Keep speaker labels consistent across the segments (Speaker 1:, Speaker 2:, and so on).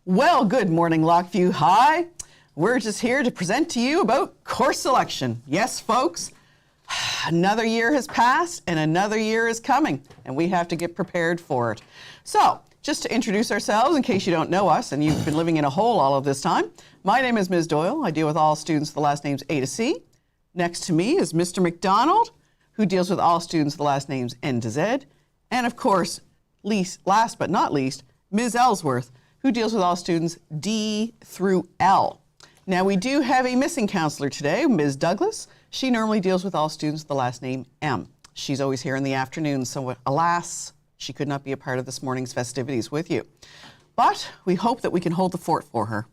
Speaker 1: Well, good morning, Lockview High. We're just here to present to you about course selection. Yes, folks, another year has passed and another year is coming, and we have to get prepared for it. So, just to introduce ourselves, in case you don't know us and you've been living in a hole all of this time, my name is Ms. Doyle. I deal with all students with the last names A to C. Next to me is Mr. McDonald, who deals with all students with the last names N to Z. And of course, last but not least, Ms. Ellsworth, who deals with all students D through L. Now, we do have a missing counselor today, Ms. Douglas. She normally deals with all students with the last name M. She's always here in the afternoon, so alas, she could not be a part of this morning's festivities with you. But we hope that we can hold the fort for her.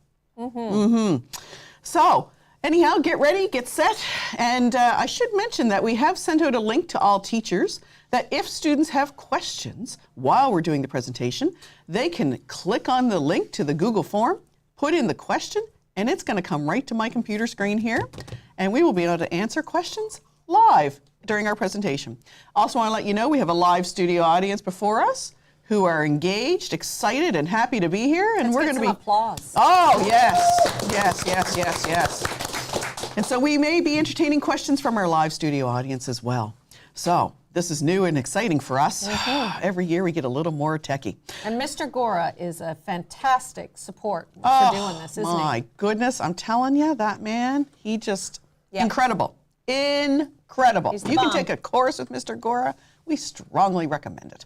Speaker 1: So, anyhow, get ready, get set, and I should mention that we have sent out a link to all teachers that if students have questions while we're doing the presentation, they can click on the link to the Google form, put in the question, and it's going to come right to my computer screen here, and we will be able to answer questions live during our presentation. Also want to let you know we have a live studio audience before us who are engaged, excited, and happy to be here, and we're going to be
Speaker 2: applause.
Speaker 1: Oh, yes. And so we may be entertaining questions from our live studio audience as well. So this is new and exciting for us. Every year we get a little more techie.
Speaker 2: And Mr. Gora is a fantastic support for doing this, isn't he?
Speaker 1: My goodness, I'm telling you, that man, he just, incredible. Incredible.
Speaker 2: He's the
Speaker 1: You can
Speaker 2: bomb.
Speaker 1: take a course with Mr. Gora. We strongly recommend it.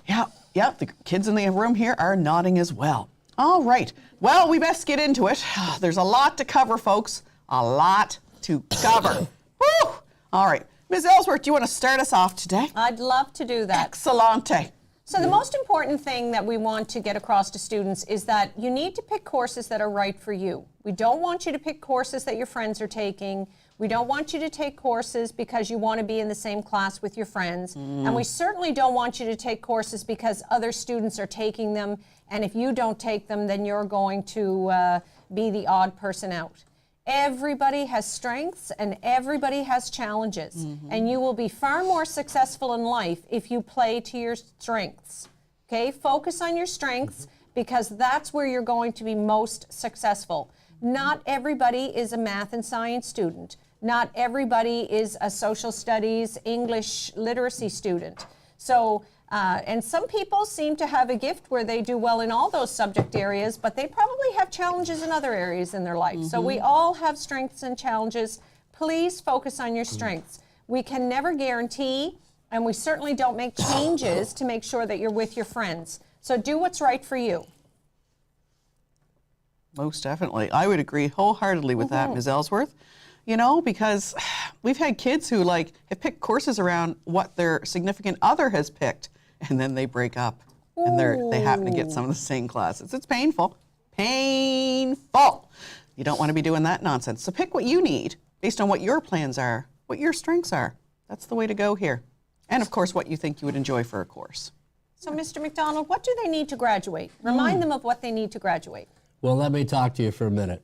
Speaker 1: Yeah, the kids in the room here are nodding as well. All right, well, we best get into it. There's a lot to cover, folks. A lot to cover. Woo! All right, Ms. Ellsworth, do you want to start us off today?
Speaker 2: I'd love to do that.
Speaker 1: Excellente.
Speaker 2: So the most important thing that we want to get across to students is that you need to pick courses that are right for you. We don't want you to pick courses that your friends are taking. We don't want you to take courses because you want to be in the same class with your friends. And we certainly don't want you to take courses because other students are taking them. And if you don't take them, then you're going to be the odd person out. Everybody has strengths and everybody has challenges. And you will be far more successful in life if you play to your strengths. Okay, focus on your strengths because that's where you're going to be most successful. Not everybody is a math and science student. Not everybody is a social studies, English literacy student. So, and some people seem to have a gift where they do well in all those subject areas, but they probably have challenges in other areas in their life. So we all have strengths and challenges. Please focus on your strengths. We can never guarantee, and we certainly don't make changes to make sure that you're with your friends. So do what's right for you.
Speaker 1: Most definitely. I would agree wholeheartedly with that, Ms. Ellsworth. You know, because we've had kids who have picked courses around what their significant other has picked, and then they break up and they happen to get some of the same classes. It's painful. Painful. You don't want to be doing that nonsense. So pick what you need based on what your plans are, what your strengths are. That's the way to go here. And of course, what you think you would enjoy for a course.
Speaker 2: So Mr. McDonald, what do they need to graduate? Remind them of what they need to graduate.
Speaker 3: Well, let me talk to you for a minute.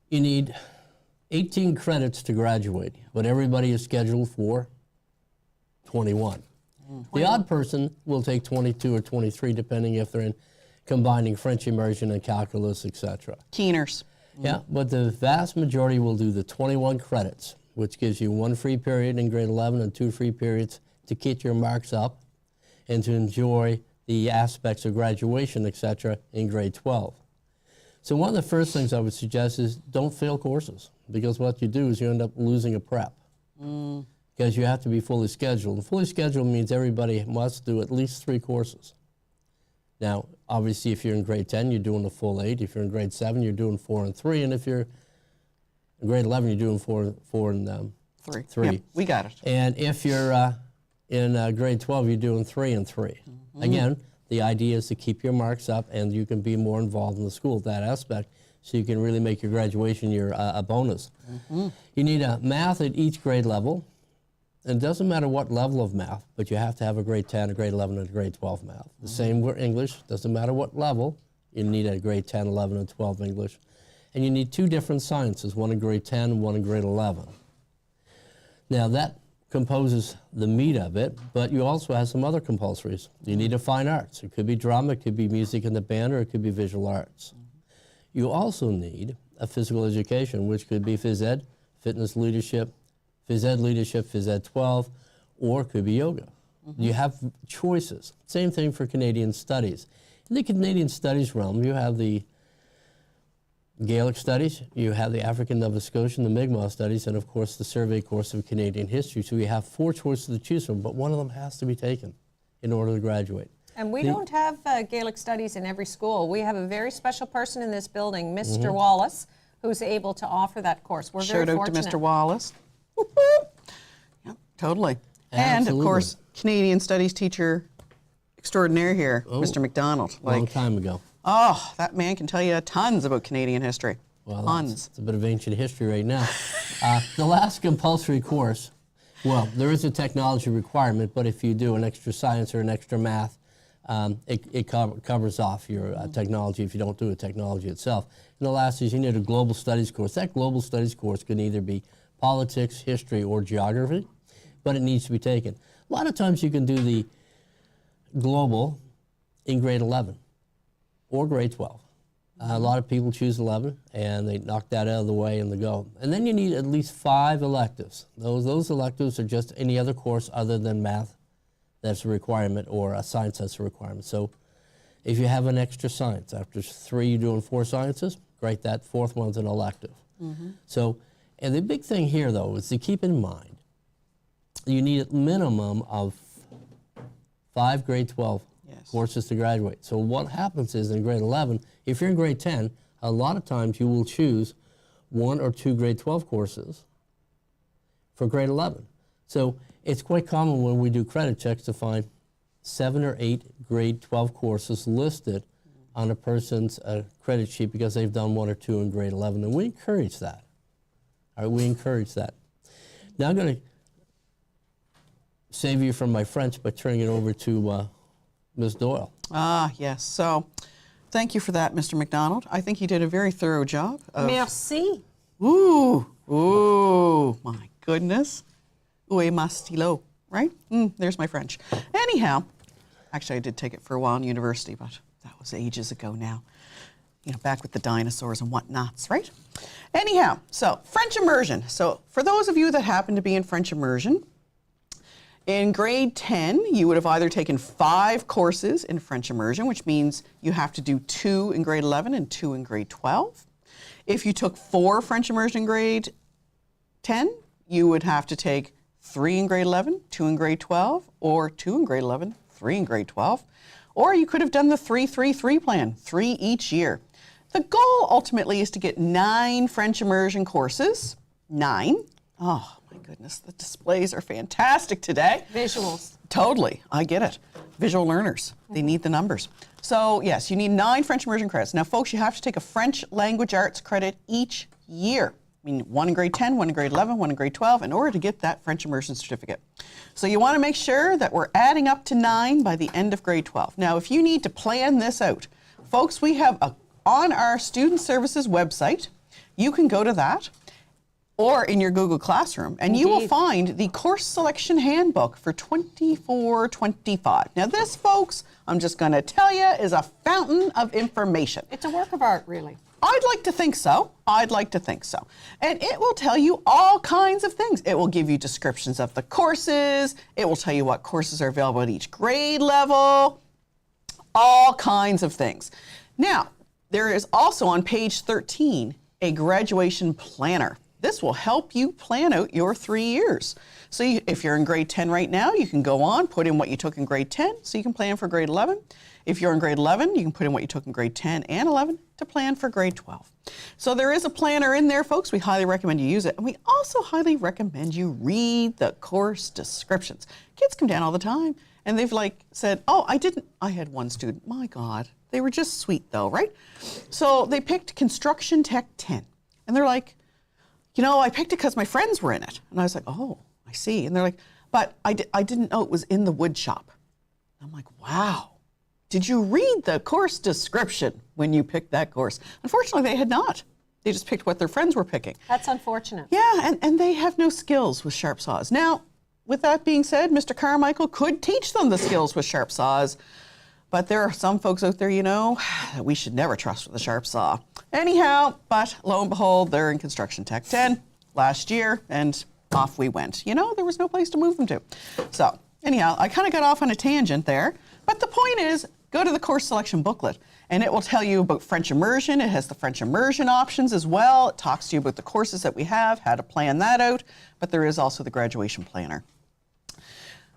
Speaker 3: You need 18 credits to graduate, but everybody is scheduled for 21. The odd person will take 22 or 23, depending if they're in combining French immersion and calculus, etc.
Speaker 1: Keeners.
Speaker 3: Yeah, but the vast majority will do the 21 credits, which gives you 1 free period in grade 11 and 2 free periods to keep your marks up and to enjoy the aspects of graduation, etc. in grade 12. So one of the first things I would suggest is don't fail courses, because what you do is you end up losing a prep, because you have to be fully scheduled. And fully scheduled means everybody must do at least 3 courses. Now, obviously, if you're in grade 10, you're doing a full 8. If you're in grade 7, you're doing 4 and 3. And if you're in grade 11, you're doing 4 and 3.
Speaker 1: Yep, we got it.
Speaker 3: And if you're in grade 12, you're doing 3 and 3. Again, the idea is to keep your marks up and you can be more involved in the school, that aspect, so you can really make your graduation year a bonus. You need a math at each grade level. And it doesn't matter what level of math, but you have to have a grade 10, a grade 11, and a grade 12 math. The same with English. Doesn't matter what level. You need a grade 10, 11, and 12 English. And you need 2 different sciences, one in grade 10 and one in grade 11. Now that composes the meat of it, but you also have some other compulsories. You need a fine arts. It could be drama, it could be music in the band, or it could be visual arts. You also need a physical education, which could be phys ed, fitness leadership, phys ed leadership, phys ed 12, or it could be yoga. You have choices. Same thing for Canadian studies. In the Canadian studies realm, you have the Gaelic studies, you have the African Nova Scotian, the Mi'kmaq studies, and of course the survey course of Canadian history. So you have 4 choices to choose from, but one of them has to be taken in order to graduate.
Speaker 2: And we don't have Gaelic studies in every school. We have a very special person in this building, Mr. Wallace, who's able to offer that course. We're very fortunate.
Speaker 1: Shout out to Mr. Wallace. Yep, totally. And of
Speaker 3: Absolutely.
Speaker 1: course, Canadian studies teacher extraordinaire here, Mr. McDonald.
Speaker 3: Long time ago.
Speaker 1: Oh, that man can tell you tons about Canadian history.
Speaker 3: Well,
Speaker 1: Tons.
Speaker 3: it's a bit of ancient history right now. The last compulsory course, well, there is a technology requirement, but if you do an extra science or an extra math, it covers off your technology if you don't do a technology itself. And the last is you need a global studies course. That global studies course can either be politics, history, or geography, but it needs to be taken. A lot of times you can do the global in grade 11 or grade 12. A lot of people choose 11, and they knock that out of the way and they go. And then you need at least 5 electives. Those electives are just any other course other than math that's a requirement or a science that's a requirement. So if you have an extra science, after 3 you're doing 4 sciences, great, that 4th one's an elective. So, and the big thing here though is to keep in mind, you need a minimum of 5 grade 12 courses to graduate. So what happens is in grade 11, if you're in grade 10, a lot of times you will choose 1 or 2 grade 12 courses for grade 11. So it's quite common when we do credit checks to find 7 or 8 grade 12 courses listed on a person's credit sheet because they've done 1 or 2 in grade 11, and we encourage that. All right, we encourage that. Now I'm going to save you from my French by turning it over to Ms. Doyle.
Speaker 1: Ah, yes. So thank you for that, Mr. McDonald. I think you did a very thorough job.
Speaker 2: Merci.
Speaker 1: Ooh, my goodness. Où est ma stylo, right? There's my French. Anyhow, actually I did take it for a while in university, but that was ages ago now. You know, back with the dinosaurs and whatnots, right? Anyhow, so French immersion. So for those of you that happen to be in French immersion, in grade 10, you would have either taken 5 courses in French immersion, which means you have to do 2 in grade 11 and 2 in grade 12. If you took 4 French immersion in grade 10, you would have to take 3 in grade 11, 2 in grade 12, or 2 in grade 11, 3 in grade 12. Or you could have done the 3-3-3 plan, 3 each year. The goal ultimately is to get 9 French immersion courses. 9. Oh my goodness, the displays are fantastic today.
Speaker 2: Visuals.
Speaker 1: Totally, I get it. Visual learners, they need the numbers. So yes, you need 9 French immersion credits. Now folks, you have to take a French language arts credit each year. I mean, 1 in grade 10, 1 in grade 11, 1 in grade 12 in order to get that French immersion certificate. So you want to make sure that we're adding up to 9 by the end of grade 12. Now if you need to plan this out, folks, we have on our Student Services website, you can go to that, or in your Google Classroom, and you will find the course selection handbook for 24-25. Now this, folks, I'm just going to tell you, is a fountain of information.
Speaker 2: It's a work of art, really.
Speaker 1: I'd like to think so. I'd like to think so. And it will tell you all kinds of things. It will give you descriptions of the courses. It will tell you what courses are available at each grade level. All kinds of things. Now, there is also on page 13 a graduation planner. This will help you plan out your 3 years. So if you're in grade 10 right now, you can go on, put in what you took in grade 10 so you can plan for grade 11. If you're in grade 11, you can put in what you took in grade 10 and 11 to plan for grade 12. So there is a planner in there, folks. We highly recommend you use it. And we also highly recommend you read the course descriptions. Kids come down all the time and they've said, oh, I had one student, my God, they were just sweet though, right? So they picked Construction Tech 10 and they're like, you know, I picked it because my friends were in it. And I was like, oh, I see. And they're like, but I didn't know it was in the wood shop. I'm like, wow. Did you read the course description when you picked that course? Unfortunately, they had not. They just picked what their friends were picking.
Speaker 2: That's unfortunate.
Speaker 1: Yeah, and they have no skills with sharp saws. Now, with that being said, Mr. Carmichael could teach them the skills with sharp saws. But there are some folks out there, you know, that we should never trust with a sharp saw. Anyhow, but lo and behold, they're in Construction Tech 10 last year, and off we went. You know, there was no place to move them to. So anyhow, I kind of got off on a tangent there. But the point is, go to the course selection booklet, and it will tell you about French immersion. It has the French immersion options as well. It talks to you about the courses that we have, how to plan that out. But there is also the graduation planner.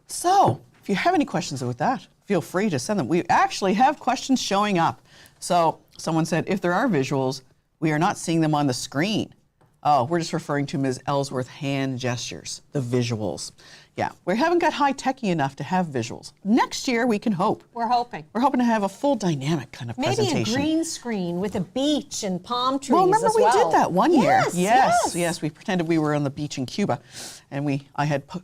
Speaker 1: So if you have any questions about that, feel free to send them. We actually have questions showing up. So someone said, if there are visuals, we are not seeing them on the screen. Oh, we're just referring to Ms. Ellsworth hand gestures, the visuals. Yeah, we haven't got high-techy enough to have visuals. Next year, we can hope.
Speaker 2: We're hoping.
Speaker 1: We're hoping to have a full dynamic kind of presentation.
Speaker 2: Maybe a green screen with a beach and palm trees.
Speaker 1: Well, remember
Speaker 2: as
Speaker 1: we did that one year.
Speaker 2: Yes.
Speaker 1: We pretended we were on the beach in Cuba, and I had put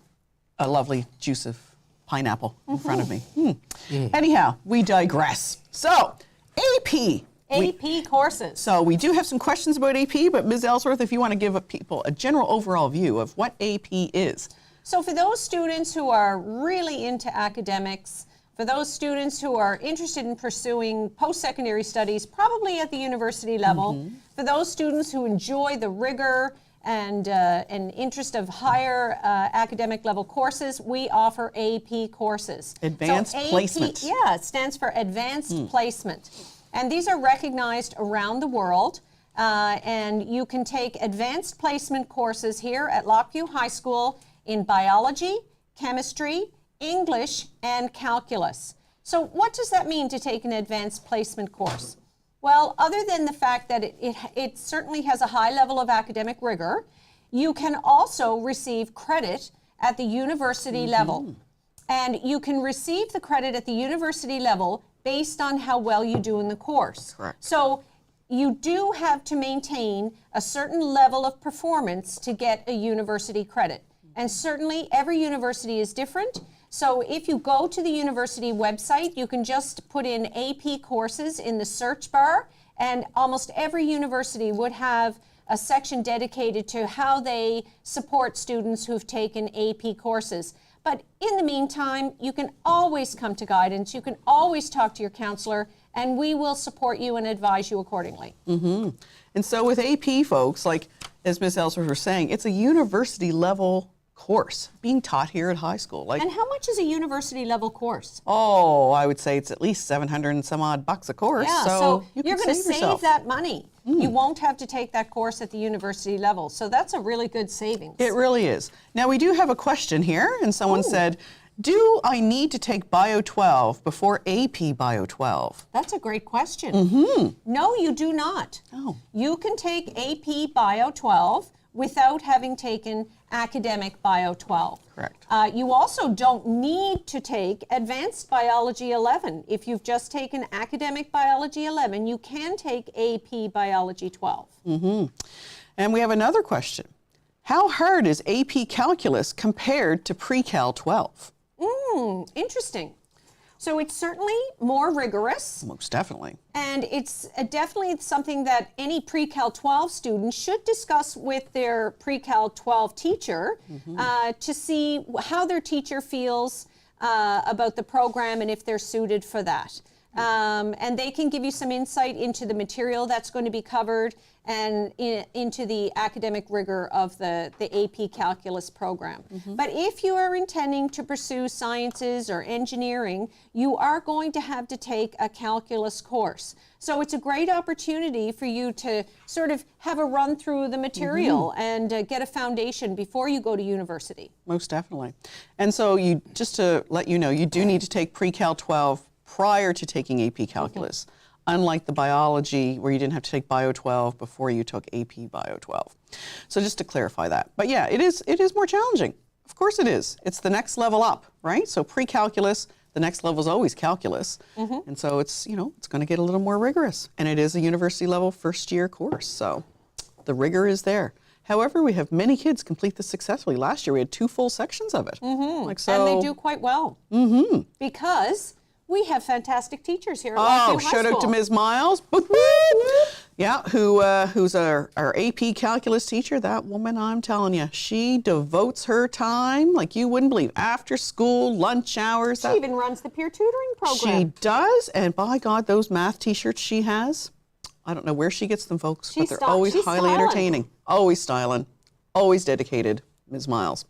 Speaker 1: a lovely juice of pineapple in front of me. Anyhow, we digress. So, AP.
Speaker 2: AP courses.
Speaker 1: So we do have some questions about AP, but Ms. Ellsworth, if you want to give people a general overall view of what AP is.
Speaker 2: So for those students who are really into academics, for those students who are interested in pursuing post-secondary studies, probably at the university level, for those students who enjoy the rigor and interest of higher academic level courses, we offer AP courses.
Speaker 1: Advanced Placement.
Speaker 2: Yeah, it stands for Advanced Placement. And these are recognized around the world. And you can take advanced placement courses here at Lockview High School in biology, chemistry, English, and calculus. So what does that mean to take an advanced placement course? Well, other than the fact that it certainly has a high level of academic rigor, you can also receive credit at the university level. And you can receive the credit at the university level based on how well you do in the course.
Speaker 1: Correct.
Speaker 2: So you do have to maintain a certain level of performance to get a university credit. And certainly every university is different. So if you go to the university website, you can just put in AP courses in the search bar, and almost every university would have a section dedicated to how they support students who've taken AP courses. But in the meantime, you can always come to guidance. You can always talk to your counselor, and we will support you and advise you accordingly.
Speaker 1: And so with AP, folks, like as Ms. Ellsworth was saying, it's a university level course being taught here at high school. Like,
Speaker 2: And how much is a university level course?
Speaker 1: oh, I would say it's at least 700 and some odd bucks a course.
Speaker 2: Yeah,
Speaker 1: so
Speaker 2: you're
Speaker 1: can
Speaker 2: going to save
Speaker 1: yourself.
Speaker 2: that money. You won't have to take that course at the university level. So that's a really good savings.
Speaker 1: It really is. Now we do have a question here, and someone said, do I need to take Bio 12 before AP Bio 12?
Speaker 2: That's a great question. No, you do not.
Speaker 1: Oh.
Speaker 2: You can take AP Bio 12 without having taken academic Bio 12.
Speaker 1: Correct.
Speaker 2: You also don't need to take Advanced Biology 11. If you've just taken Academic Biology 11, you can take AP Biology 12.
Speaker 1: And we have another question. How hard is AP Calculus compared to Pre-Cal 12?
Speaker 2: Interesting. So it's certainly more rigorous.
Speaker 1: Most definitely.
Speaker 2: And it's definitely something that any Pre-Cal 12 student should discuss with their Pre-Cal 12 teacher to see how their teacher feels about the program and if they're suited for that. And they can give you some insight into the material that's going to be covered and into the academic rigor of the AP Calculus program. But if you are intending to pursue sciences or engineering, you are going to have to take a calculus course. So it's a great opportunity for you to sort of have a run through the material and get a foundation before you go to university.
Speaker 1: Most definitely. And so you, just to let you know, you do need to take Pre-Cal 12 prior to taking AP Calculus. Unlike the biology where you didn't have to take Bio 12 before you took AP Bio 12. So just to clarify that. But yeah, it is more challenging. Of course it is. It's the next level up, right? So pre-calculus, the next level is always calculus. And so it's, you know, it's going to get a little more rigorous. And it is a university level first year course. So the rigor is there. However, we have many kids complete this successfully. Last year we had 2 full sections of it. Like so,
Speaker 2: And they do quite well. Because We have fantastic teachers here at
Speaker 1: Oh,
Speaker 2: Lakeview High
Speaker 1: shout out to
Speaker 2: School.
Speaker 1: Ms. Miles. Boop, boop. Yeah, who's our AP calculus teacher. That woman, I'm telling you, she devotes her time like you wouldn't believe. After school, lunch hours.
Speaker 2: She even runs the peer tutoring program.
Speaker 1: She does, and by God, those math T-shirts she has, I don't know where she gets them, folks, but they're always
Speaker 2: she's
Speaker 1: highly
Speaker 2: styling.
Speaker 1: entertaining. Always styling. Always dedicated, Ms. Miles.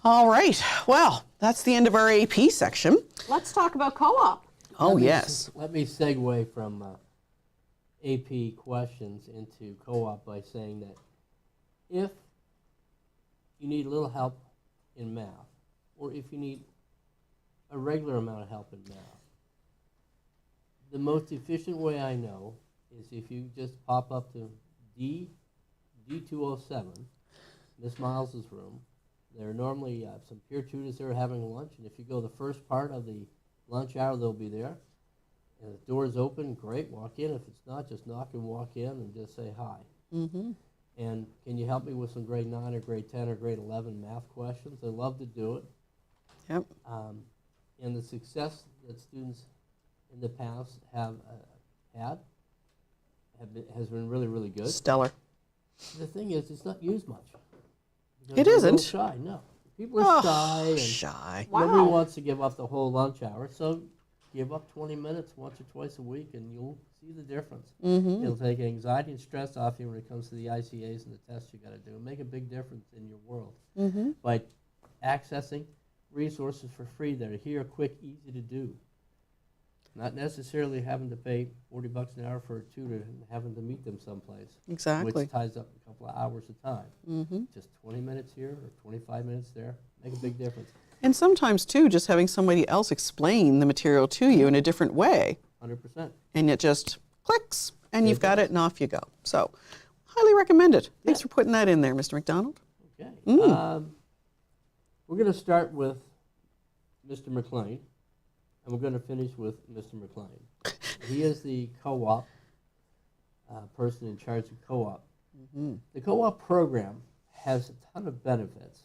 Speaker 1: All right, well, that's the end of our AP section.
Speaker 2: Let's talk about co-op.
Speaker 1: Oh,
Speaker 3: Let me
Speaker 1: yes.
Speaker 3: Let me segue from AP questions into co-op by saying that if you need a little help in math, or if you need a regular amount of help in math, the most efficient way I know is if you just pop up to D207, Miss Miles's room. There are normally some peer tutors there having lunch, and if you go the first part of the lunch hour, they'll be there. And if the door is open, great, walk in. If it's not, just knock and walk in and just say hi.
Speaker 1: Mm-hmm.
Speaker 3: And can you help me with some grade 9 or grade 10 or grade 11 math questions? They love to do it.
Speaker 1: Yep.
Speaker 3: And the success that students in the past have has been really, really good.
Speaker 1: Stellar.
Speaker 3: The thing is, it's not used much.
Speaker 1: It
Speaker 3: They're a little
Speaker 1: isn't.
Speaker 3: shy, no. People are shy, and
Speaker 1: Shy.
Speaker 2: Wow.
Speaker 3: nobody wants to give up the whole lunch hour. So give up 20 minutes once or twice a week, and you'll see the difference.
Speaker 1: Mm-hmm.
Speaker 3: It'll take anxiety and stress off you when it comes to the ICAs and the tests you got to do. It'll make a big difference in your world
Speaker 1: Mm-hmm.
Speaker 3: by accessing resources for free that are here, quick, easy to do. Not necessarily having to pay $40 an hour for a tutor and having to meet them someplace,
Speaker 1: Exactly.
Speaker 3: which ties up a couple of hours of time.
Speaker 1: Mm-hmm.
Speaker 3: Just 20 minutes here or 25 minutes there, make a big difference.
Speaker 1: And sometimes, too, just having somebody else explain the material to you in a different way,
Speaker 3: 100%.
Speaker 1: and it just clicks, and
Speaker 3: It
Speaker 1: you've got
Speaker 3: does.
Speaker 1: it, and off you go. So, highly recommend it. Thanks
Speaker 3: Yeah.
Speaker 1: for putting that in there, Mr. McDonald.
Speaker 3: Okay.
Speaker 1: Mm.
Speaker 3: We're going to start with Mr. McLean, and we're going to finish with Mr. McLean. He is the co-op person in charge of co-op.
Speaker 1: Mm-hmm.
Speaker 3: The co-op program has a ton of benefits.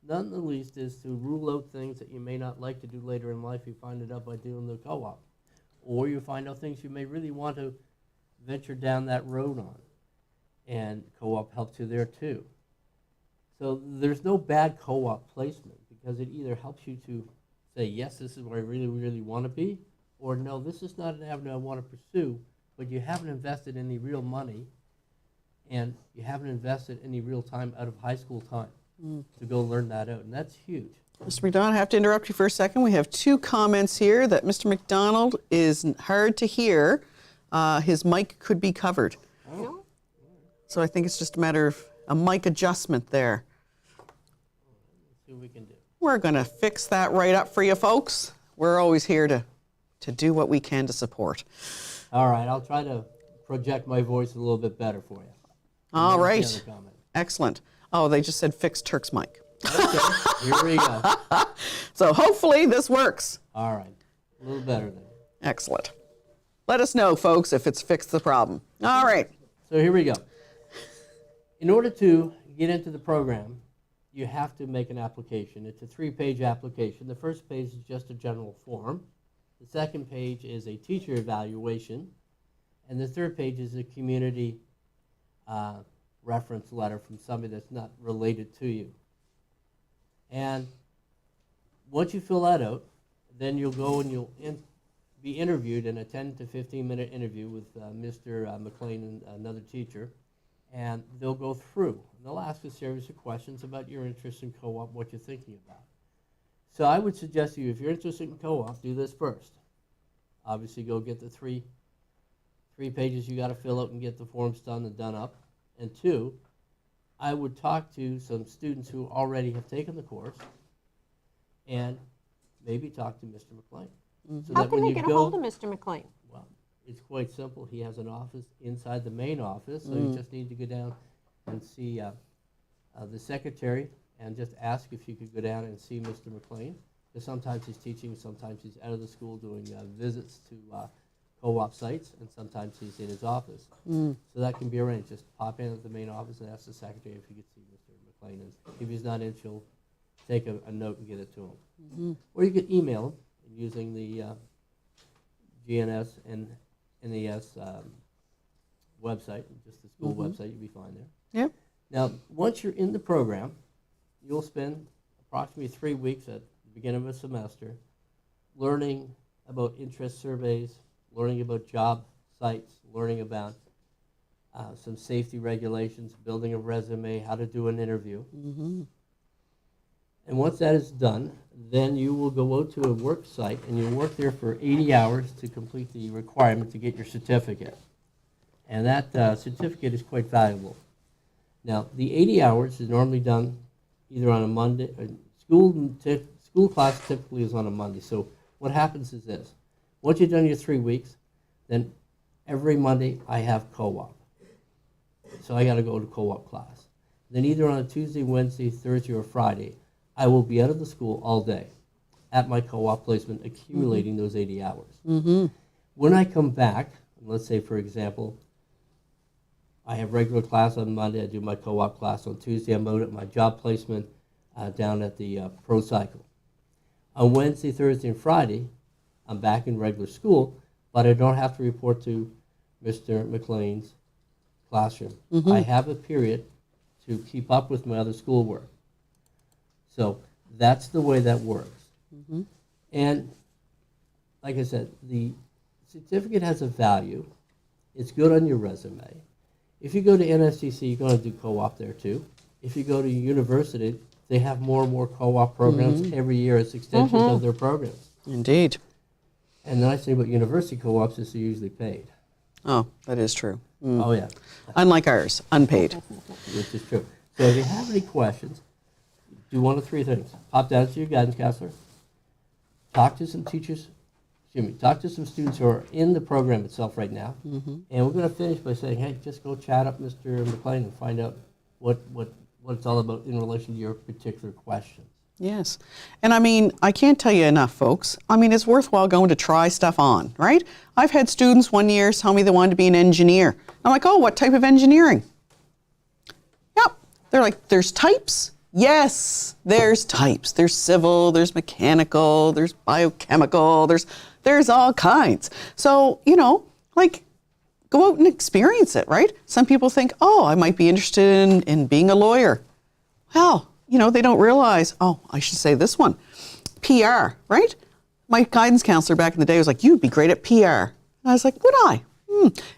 Speaker 3: None the least is to rule out things that you may not like to do later in life. You find it out by doing the co-op. Or you find out things you may really want to venture down that road on. And co-op helps you there too. So there's no bad co-op placement because it either helps you to say, yes, this is where I really, really want to be, or no, this is not an avenue I want to pursue, but you haven't invested any real money and you haven't invested any real time out of high school time to go learn that out, and that's huge.
Speaker 1: Mr. McDonald, I have to interrupt you for a second. We have two comments here that Mr. McDonald is hard to hear. His mic could be covered.
Speaker 2: No?
Speaker 1: So I think it's just a matter of a mic adjustment there.
Speaker 3: Let's see what we can do.
Speaker 1: We're going to fix that right up for you, folks. We're always here to do what we can to support.
Speaker 3: All right, I'll try to project my voice a little bit better for you.
Speaker 1: All
Speaker 3: Here's
Speaker 1: right.
Speaker 3: the other comment.
Speaker 1: Excellent. Oh, they just said fix Turk's mic.
Speaker 3: Okay, here we go.
Speaker 1: So hopefully this works.
Speaker 3: All right, a little better then.
Speaker 1: Excellent. Let us know, folks, if it's fixed the problem. All right.
Speaker 3: So here we go. In order to get into the program, you have to make an application. It's a 3-page application. The first page is just a general form. The second page is a teacher evaluation. And the third page is a community reference letter from somebody that's not related to you. And once you fill that out, then you'll go and you'll be interviewed in a 10 to 15-minute interview with Mr. McLean and another teacher. And they'll go through. And they'll ask a series of questions about your interest in co-op, what you're thinking about. So I would suggest to you, if you're interested in co-op, do this first. Obviously, go get the three pages you got to fill out and get the forms done and done up. And 2, I would talk to some students who already have taken the course and maybe talk to Mr. McLean. So
Speaker 2: How
Speaker 3: that
Speaker 2: can
Speaker 3: when
Speaker 2: they
Speaker 3: you
Speaker 2: get a
Speaker 3: go,
Speaker 2: hold of Mr. McLean?
Speaker 3: well, it's quite simple. He has an office inside the main office, so you just need to go down and see the secretary and just ask if you could go down and see Mr. McLean. Because sometimes he's teaching, sometimes he's out of the school doing visits to co-op sites, and sometimes he's in his office. So that can be arranged. Just pop in at the main office and ask the secretary if you could see Mr. McLean. And if he's not in, she'll take a note and get it to him. Or you could email him using the GNS and NES website, just the school website, you'll be fine there.
Speaker 1: Yep.
Speaker 3: Now, once you're in the program, you'll spend approximately 3 weeks at the beginning of a semester learning about interest surveys, learning about job sites, learning about some safety regulations, building a resume, how to do an interview. And once that is done, then you will go out to a work site and you'll work there for 80 hours to complete the requirement to get your certificate. And that certificate is quite valuable. Now, the 80 hours is normally done either on a Monday. School class typically is on a Monday. So what happens is this. Once you've done your 3 weeks, then every Monday I have co-op. So I got to go to co-op class. Then either on a Tuesday, Wednesday, Thursday, or Friday, I will be out of the school all day at my co-op placement, accumulating those 80 hours. When I come back, let's say, for example, I have regular class on Monday, I do my co-op class on Tuesday, I'm out at my job placement down at the Pro Cycle. On Wednesday, Thursday, and Friday, I'm back in regular school, but I don't have to report to Mr. McLean's classroom. I have a period to keep up with my other schoolwork. So that's the way that works. And like I said, the certificate has a value. It's good on your resume. If you go to NSCC, you're going to do co-op there too. If you go to university, they have more and more co-op programs every year as extensions of their programs.
Speaker 1: Indeed.
Speaker 3: And the nice thing about university co-ops is they're usually paid.
Speaker 1: Oh, that is true.
Speaker 3: Oh, yeah.
Speaker 1: Unlike ours, unpaid.
Speaker 3: Which is true. So if you have any questions, do one of three things. Pop down to your guidance counselor, talk to some teachers, talk to some students who are in the program itself right now, and we're going to finish by saying, hey, just go chat up Mr. McLean and find out what it's all about in relation to your particular questions.
Speaker 1: Yes. And I mean, I can't tell you enough, folks. I mean, it's worthwhile going to try stuff on, right? I've had students one year tell me they wanted to be an engineer. I'm like, oh, what type of engineering? Yep. They're like, there's types? Yes, there's types. There's civil, there's mechanical, there's biochemical, there's all kinds. So, like, go out and experience it, right? Some people think, oh, I might be interested in being a lawyer. Well, they don't realize, oh, I should say this one, PR, right? My guidance counselor back in the day was like, you'd be great at PR. And I was like, would I?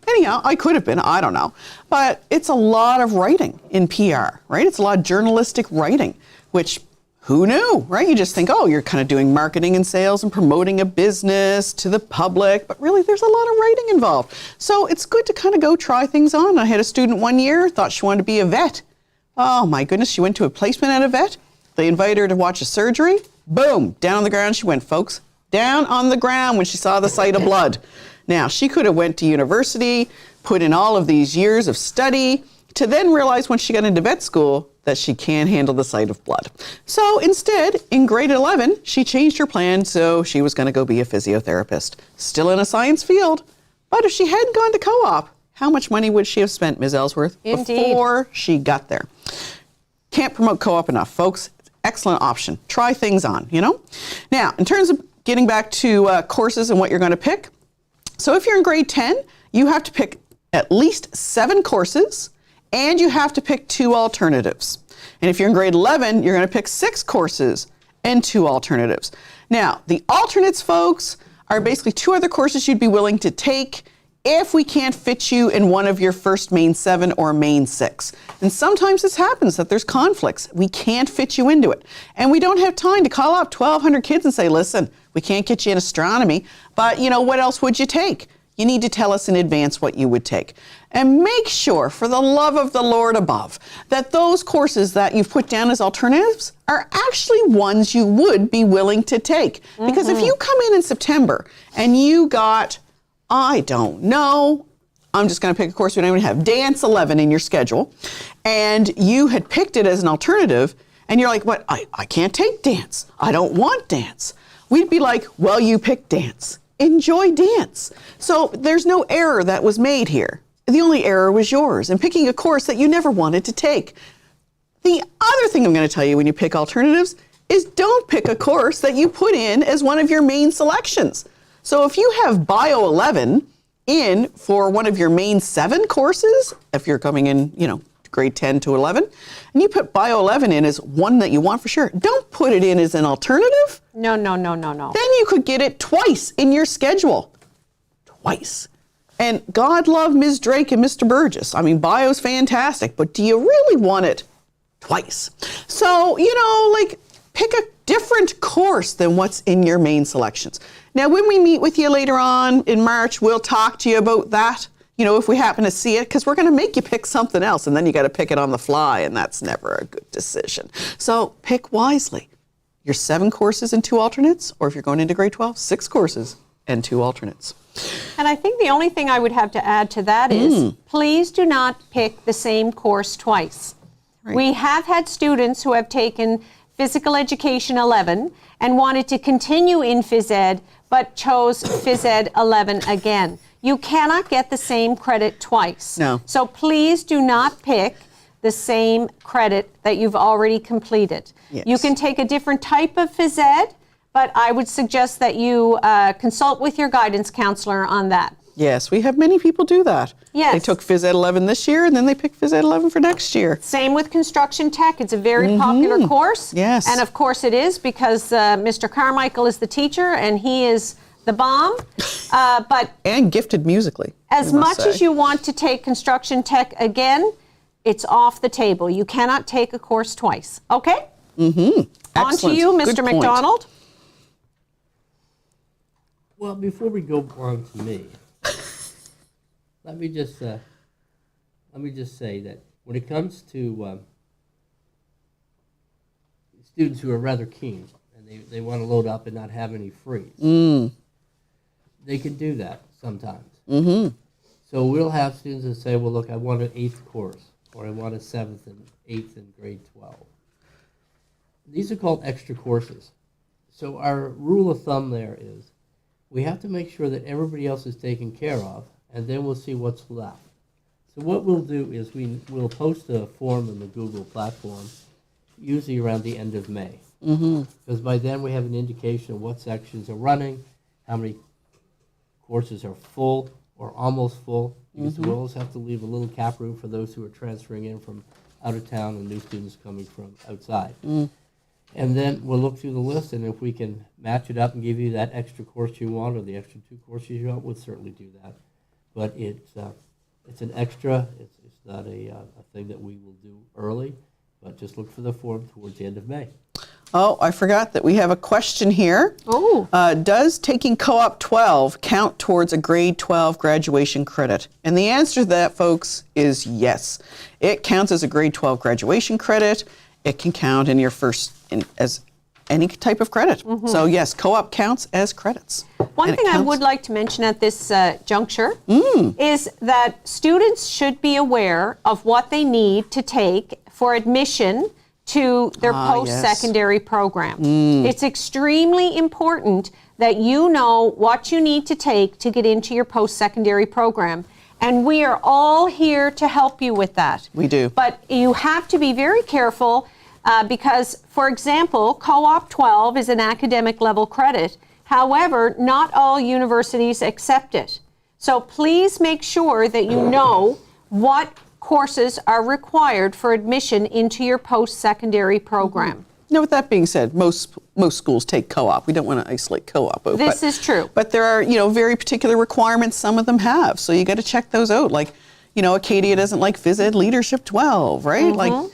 Speaker 1: Anyhow, I could have been, I don't know. But it's a lot of writing in PR, right? It's a lot of journalistic writing, which who knew, right? You just think, oh, you're kind of doing marketing and sales and promoting a business to the public, but really there's a lot of writing involved. So it's good to kind of go try things on. I had a student one year, thought she wanted to be a vet. Oh my goodness, she went to a placement at a vet. They invited her to watch a surgery. Boom, down on the ground she went, folks. Down on the ground when she saw the sight of blood. Now, she could have went to university, put in all of these years of study, to then realize when she got into vet school that she can't handle the sight of blood. So instead, in grade 11, she changed her plan, so she was going to go be a physiotherapist. Still in a science field. But if she hadn't gone to co-op, how much money would she have spent, Ms. Ellsworth, before she got there? Can't promote co-op enough, folks. Excellent option. Try things on, Now, in terms of getting back to courses and what you're going to pick, so if you're in grade 10, you have to pick at least 7 courses, and you have to pick 2 alternatives. And if you're in grade 11, you're going to pick 6 courses and 2 alternatives. Now, the alternates, folks, are basically 2 other courses you'd be willing to take if we can't fit you in one of your first main 7 or main 6. And sometimes this happens, that there's conflicts. We can't fit you into it. And we don't have time to call up 1,200 kids and say, listen, we can't get you in astronomy, but what else would you take? You need to tell us in advance what you would take. And make sure, for the love of the Lord above, that those courses that you've put down as alternatives are actually ones you would be willing to take. Because if you come in September and you got, I don't know, I'm just going to pick a course we don't even have, Dance 11 in your schedule, and you had picked it as an alternative, and you're like, what, I can't take dance. I don't want dance. We'd be like, well, you picked dance. Enjoy dance. So there's no error that was made here. The only error was yours in picking a course that you never wanted to take. The other thing I'm going to tell you when you pick alternatives is don't pick a course that you put in as one of your main selections. So if you have Bio 11 in for one of your main 7 courses, if you're coming in, grade 10 to 11, and you put Bio 11 in as one that you want for sure, don't put it in as an alternative.
Speaker 2: No.
Speaker 1: Then you could get it twice in your schedule. Twice. And God love Ms. Drake and Mr. Burgess. I mean, bio's fantastic, but do you really want it twice? So, pick a different course than what's in your main selections. Now, when we meet with you later on in March, we'll talk to you about that, if we happen to see it, because we're going to make you pick something else, and then you got to pick it on the fly, and that's never a good decision. So pick wisely. Your 7 courses and 2 alternates, or if you're going into grade 12, 6 courses and 2 alternates.
Speaker 2: And I think the only thing I would have to add to that is please do not pick the same course twice. Right. We have had students who have taken Physical Education 11 and wanted to continue in Phys Ed, but chose Phys Ed 11 again. You cannot get the same credit twice.
Speaker 1: No.
Speaker 2: So please do not pick the same credit that you've already completed.
Speaker 1: Yes.
Speaker 2: You can take a different type of Phys Ed, but I would suggest that you consult with your guidance counselor on that.
Speaker 1: Yes, we have many people do that.
Speaker 2: Yes.
Speaker 1: They took Phys Ed 11 this year, and then they picked Phys Ed 11 for next year.
Speaker 2: Same with Construction Tech. It's a very popular course.
Speaker 1: Yes.
Speaker 2: And of course it is, because Mr. Carmichael is the teacher and he is the bomb.
Speaker 1: And gifted musically.
Speaker 2: As much as you want to take Construction Tech again, it's off the table. You cannot take a course twice. Okay? On to you, Mr.
Speaker 1: Good point.
Speaker 2: McDonald.
Speaker 3: Well, before we go on to me, let me just say that when it comes to students who are rather keen and they want to load up and not have any freeze, they can do that sometimes. So we'll have students that say, well, look, I want an 8th course, or I want a 7th and 8th in grade 12. These are called extra courses. So our rule of thumb there is we have to make sure that everybody else is taken care of, and then we'll see what's left. So what we'll do is we'll post a form in the Google platform, usually around the end of May. Because by then we have an indication of what sections are running, how many courses are full or almost full, because we always have to leave a little cap room for those who are transferring in from out of town and new students coming from outside. And then we'll look through the list, and if we can match it up and give you that extra course you want or the extra 2 courses you want, we'll certainly do that. But it's an extra. It's not a thing that we will do early, but just look for the form towards the end of May.
Speaker 1: Oh, I forgot that we have a question here.
Speaker 2: Oh.
Speaker 1: Does taking Co-op 12 count towards a grade 12 graduation credit? And the answer to that, folks, is yes. It counts as a grade 12 graduation credit. It can count in your as any type of credit. So yes, co-op counts as credits.
Speaker 2: One thing I would like to mention at this juncture is that students should be aware of what they need to take for admission to their post-secondary program. It's extremely important that you know what you need to take to get into your post-secondary program. And we are all here to help you with that.
Speaker 1: We do.
Speaker 2: But you have to be very careful because, for example, Co-op 12 is an academic level credit. However, not all universities accept it. So please make sure that you know what courses are required for admission into your post-secondary program.
Speaker 1: Now, with that being said, most schools take co-op. We don't want to isolate co-op.
Speaker 2: This is true.
Speaker 1: But there are, very particular requirements some of them have. So you got to check those out. Like, Acadia doesn't like Phys Ed Leadership 12, right? Like,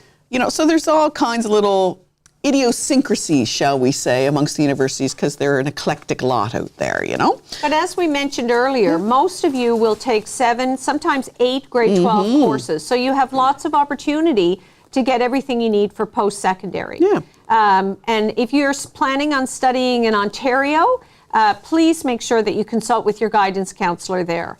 Speaker 1: so there's all kinds of little idiosyncrasies, shall we say, amongst the universities because they're an eclectic lot out there,
Speaker 2: But as we mentioned earlier, most of you will take 7, sometimes 8 grade 12 courses. So you have lots of opportunity to get everything you need for post-secondary.
Speaker 1: Yeah.
Speaker 2: And if you're planning on studying in Ontario, please make sure that you consult with your guidance counselor there.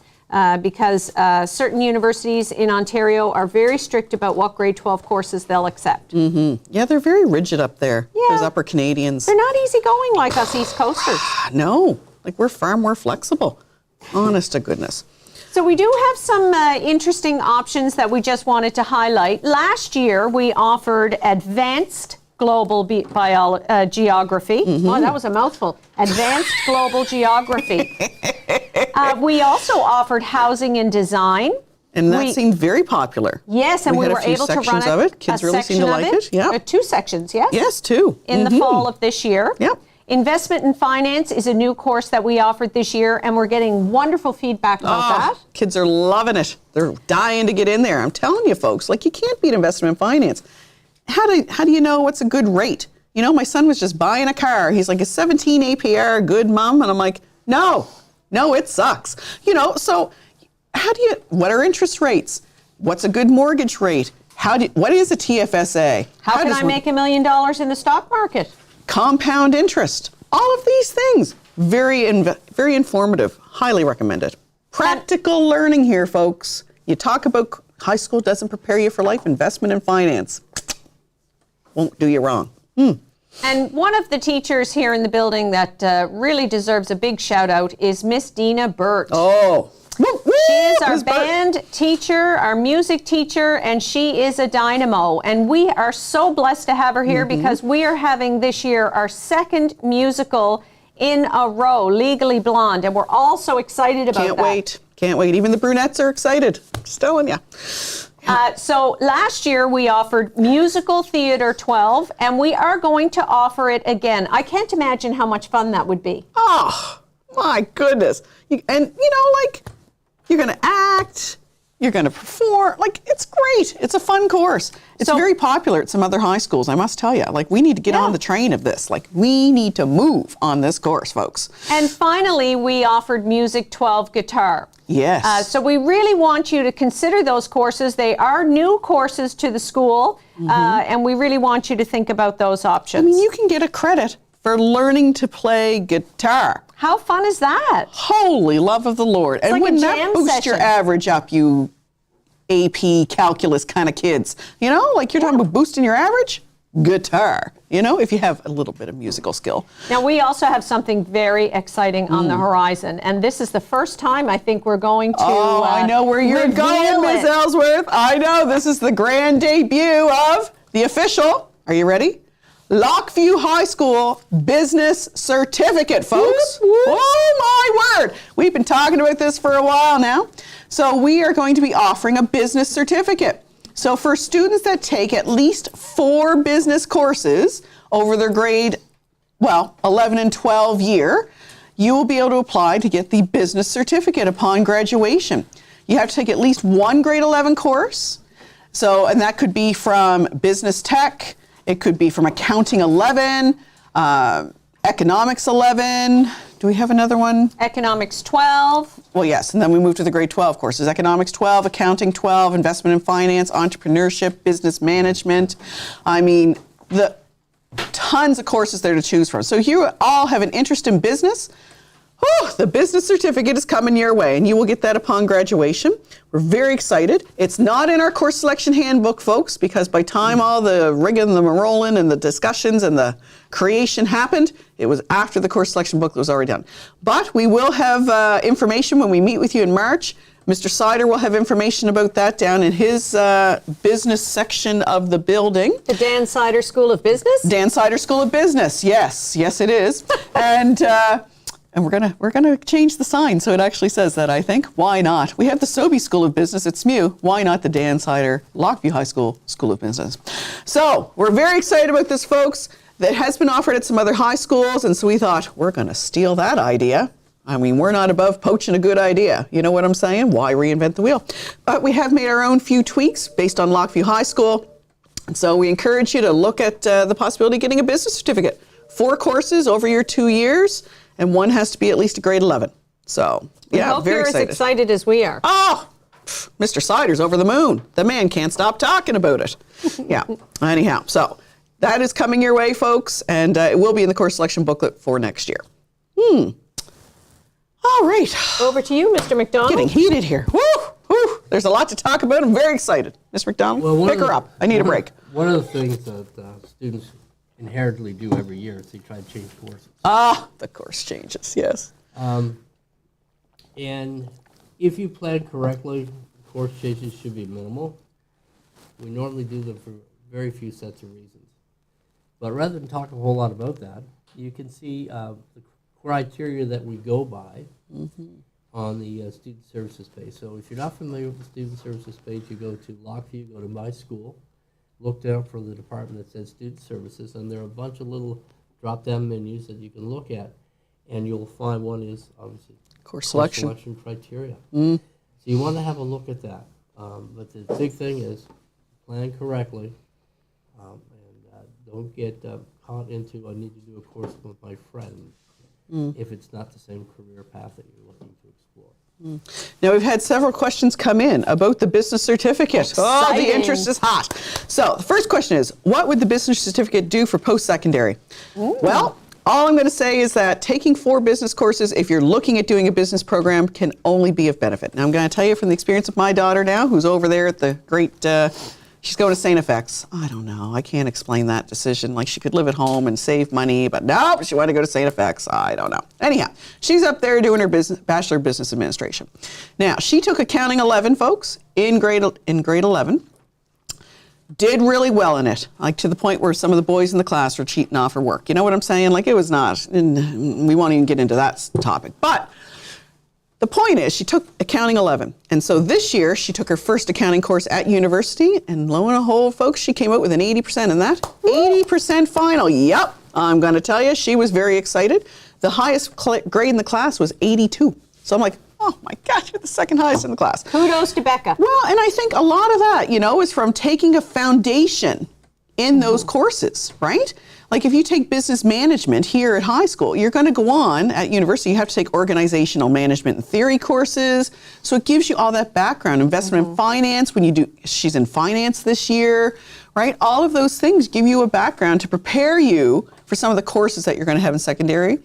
Speaker 2: Because certain universities in Ontario are very strict about what grade 12 courses they'll accept.
Speaker 1: Yeah, they're very rigid up there, those upper Canadians.
Speaker 2: They're not easygoing like us East Coasters.
Speaker 1: No, like we're far more flexible, honest to goodness.
Speaker 2: So we do have some interesting options that we just wanted to highlight. Last year, we offered advanced global geography. Oh, that was a mouthful. Advanced global geography. We also offered housing and design.
Speaker 1: And that seemed very popular.
Speaker 2: Yes, and we
Speaker 1: had
Speaker 2: were
Speaker 1: a few
Speaker 2: able to run
Speaker 1: sections of it. Kids really seemed to like it. Yeah.
Speaker 2: 2 sections, yes?
Speaker 1: Yes, 2.
Speaker 2: In the fall of this year.
Speaker 1: Yep.
Speaker 2: Investment in Finance is a new course that we offered this year, and we're getting wonderful feedback about that.
Speaker 1: Kids are loving it. They're dying to get in there. I'm telling you, folks, like you can't beat investment in finance. How do you know what's a good rate? You know, my son was just buying a car. He's like, is 17 APR good, Mom? And I'm like, no, it sucks. You know, so what are interest rates? What's a good mortgage rate? What is a TFSA?
Speaker 2: How can I make $1 million in the stock market?
Speaker 1: Compound interest. All of these things. Very informative. Highly recommended. Practical learning here, folks. You talk about high school doesn't prepare you for life. Investment in finance won't do you wrong.
Speaker 2: And one of the teachers here in the building that really deserves a big shout out is Miss Dina Burt.
Speaker 1: Oh.
Speaker 2: She is our band teacher, our music teacher, and she is a dynamo. And we are so blessed to have her here because we are having this year our 2nd musical in a row, Legally Blonde. And we're all so excited about that.
Speaker 1: Can't wait. Even the brunettes are excited. Just telling you.
Speaker 2: So last year we offered Musical Theater 12, and we are going to offer it again. I can't imagine how much fun that would be.
Speaker 1: Oh, my goodness. You're going to act, you're going to perform. Like, it's great. It's a fun course. It's very popular at some other high schools, I must tell you. Like, we need to get on the train of this. Like, we need to move on this course, folks. And
Speaker 2: finally, we offered Music 12 Guitar.
Speaker 1: Yes.
Speaker 2: So we really want you to consider those courses. They are new courses to the school, and we really want you to think about those options.
Speaker 1: I mean, you can get a credit for learning to play guitar.
Speaker 2: How fun is that?
Speaker 1: Holy love of the Lord.
Speaker 2: It's
Speaker 1: and
Speaker 2: like
Speaker 1: wouldn't
Speaker 2: a
Speaker 1: that
Speaker 2: jam
Speaker 1: boost
Speaker 2: session.
Speaker 1: your average up, you AP calculus kind of kids? You know, like you're talking about boosting your average? Guitar, you know, if you have a little bit of musical skill.
Speaker 2: Now, we also have something very exciting on the horizon, and this is the first time I think we're going to
Speaker 1: I know where you're going, Ms. Ellsworth. I know. This is the grand debut of the official, are you ready? Lockview High School Business Certificate, folks. Oh, my word. We've been talking about this for a while now. So we are going to be offering a business certificate. So for students that take at least 4 business courses over their grade, 11 and 12 year, you will be able to apply to get the business certificate upon graduation. You have to take at least 1 grade 11 course. So, and that could be from business tech, it could be from accounting 11, economics 11. Do we have another one?
Speaker 2: Economics 12.
Speaker 1: Well, yes, and then we move to the grade 12 courses. Economics 12, accounting 12, investment in finance, entrepreneurship, business management. I mean, the tons of courses there to choose from. So if you all have an interest in business, the business certificate is coming your way, and you will get that upon graduation. We're very excited. It's not in our course selection handbook, folks, because by time all the rigging, the rolling, and the discussions and the creation happened, it was after the course selection booklet was already done. But we will have information when we meet with you in March. Mr. Sider will have information about that down in his business section of the building.
Speaker 2: The Dan Sider School of Business?
Speaker 1: Dan Sider School of Business, yes. Yes, it is. And we're gonna change the sign so it actually says that, I think. Why not? We have the Sobey School of Business at SMU. Why not the Dan Sider Lockview High School School of Business? So we're very excited about this, folks. That has been offered at some other high schools, and so we thought, we're gonna steal that idea. I mean, we're not above poaching a good idea. You know what I'm saying? Why reinvent the wheel? But we have made our own few tweaks based on Lockview High School. And so we encourage you to look at the possibility of getting a business certificate. 4 courses over your 2 years, and 1 has to be at least a grade 11. So, yeah,
Speaker 2: I hope
Speaker 1: very
Speaker 2: you're
Speaker 1: excited.
Speaker 2: as excited as we are.
Speaker 1: Oh, Mr. Sider's over the moon. The man can't stop talking about it. Yeah, anyhow, so that is coming your way, folks, and it will be in the course selection booklet for next year. All right.
Speaker 2: Over to you, Mr. McDonald.
Speaker 1: Getting heated here. Woo, woo. There's a lot to talk about. I'm very excited. Ms. McDonald, pick her up. I need a break.
Speaker 3: One of the things that students inherently do every year is they try to change courses.
Speaker 1: The course changes, yes.
Speaker 3: And if you plan correctly, course changes should be minimal. We normally do them for very few sets of reasons. But rather than talk a whole lot about that, you can see the criteria that we go by on the student services page. So if you're not familiar with the student services page, you go to Lockview, go to My School, look down for the department that says student services, and there are a bunch of little drop-down menus that you can look at, and you'll find one is obviously
Speaker 1: Course selection.
Speaker 3: criteria. So you want to have a look at that. But the big thing is plan correctly, and don't get caught into I need to do a course with my friend if it's not the same career path that you're looking to explore.
Speaker 1: Now, we've had several questions come in about the business certificate. Oh, the interest is hot. So the first question is, what would the business certificate do for post-secondary? Well, all I'm going to say is that taking 4 business courses, if you're looking at doing a business program, can only be of benefit. Now, I'm going to tell you from the experience of my daughter now, who's over there at the great, she's going to St. FX. I don't know. I can't explain that decision. Like, she could live at home and save money, but no, she wanted to go to St. FX. I don't know. Anyhow, she's up there doing her Bachelor of Business Administration. Now, she took Accounting 11, folks, in grade 11. Did really well in it, like to the point where some of the boys in the class were cheating off her work. You know what I'm saying? Like, it was not, and we won't even get into that topic. But the point is, she took Accounting 11. And so this year, she took her first accounting course at university, and lo and behold, folks, she came out with an 80% in that. 80% final, yep. I'm gonna tell you, she was very excited. The highest grade in the class was 82. So I'm like, oh my gosh, you're the second highest in the class.
Speaker 2: Kudos to Becca.
Speaker 1: Well, and I think a lot of that, is from taking a foundation in those courses, right? Like if you take business management here at high school, you're going to go on at university, you have to take organizational management and theory courses. So it gives you all that background, investment in finance, she's in finance this year, right? All of those things give you a background to prepare you for some of the courses that you're going to have in secondary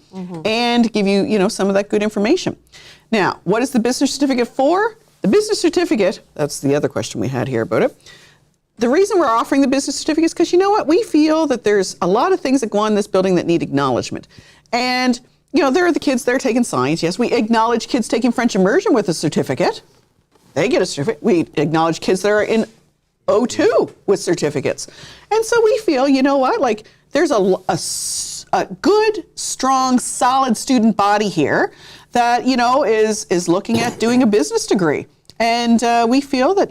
Speaker 1: and give you, some of that good information. Now, what is the business certificate for? The business certificate, that's the other question we had here about it. The reason we're offering the business certificate is because you know what? We feel that there's a lot of things that go on in this building that need acknowledgement. And, there are the kids that are taking science. Yes, we acknowledge kids taking French immersion with a certificate. They get a certificate. We acknowledge kids that are in O2 with certificates. And so we feel, you know what? Like there's a good, strong, solid student body here that, is looking at doing a business degree. And we feel that,